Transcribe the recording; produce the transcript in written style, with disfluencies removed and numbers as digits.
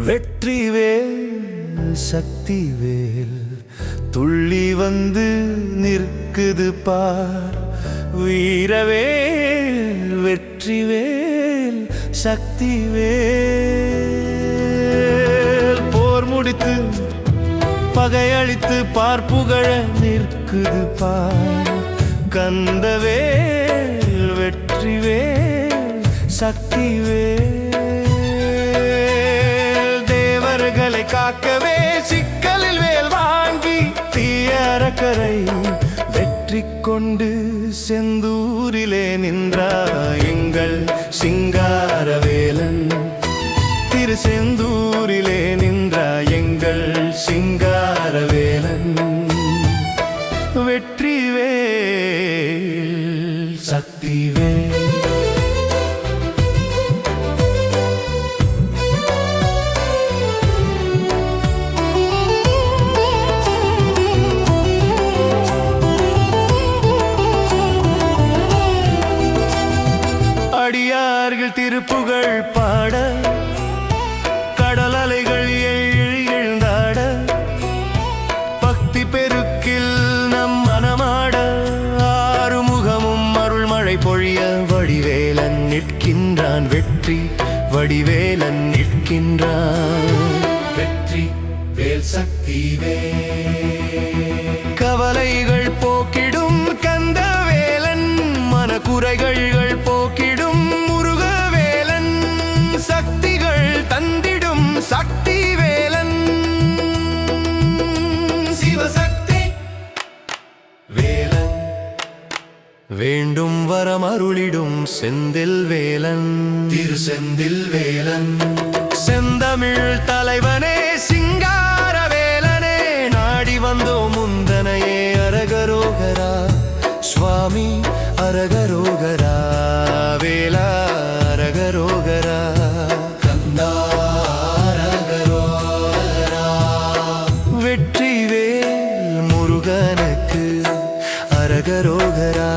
வெற்றிவேல் சக்திவேல் துள்ளி வந்து நிற்குது பார். வீரவேல் வெற்றிவேல் சக்திவேல் போர் முடித்து பகையளித்து பார்ப்புகழ நிற்குது பார். கந்தவேல் வெற்றிவேல் சக்திவேல் தேவர்களை காக்கவே சிக்கலில் வேல் வாங்கி தீயரக்கரை வெற்றி கொண்டு செந்தூரிலே நின்றார் எங்கள் சிங்காரவேலன். திரு செந்தூரிலே நின்றார் எங்கள் சிங்காரவேலன். வெற்றிவேல் சக்திவேல் அடியார்கள் திருப்புகழ் பாட கடல் அலைகள் எழுந்தாட பக்தி பெருக்கில் நம் மனமாட ஆறுமுகமும் அருள்மழை பொழிய வடிவேலன் நிற்கின்றான். வெற்றி வடிவேலன் நிற்கின்றான். வெற்றி வேல் சக்தி வேல் கவலைகள் போக்கிடும் கந்தவேலன் மனக்குறைகள் போக்கிடும் முருகவேலன். சக்திகள் தந்திடும் சக்தி வேலன். சிவசக்தி வேலன் வேண்டும் வரம் அருளிடும் செந்தில் வேலன். திரு செந்தில் வேலன் செந்தமிழ் தலைவனே சிங்காரவேலனே நாடி வந்தோம் முந்தனையே அரகரோகரா சுவாமி அரகரோகரா வேலா அரகரோகரா கந்தா அரகரோகரா. வெற்றிவேல் முருகனுக்கு அரகரோகரா.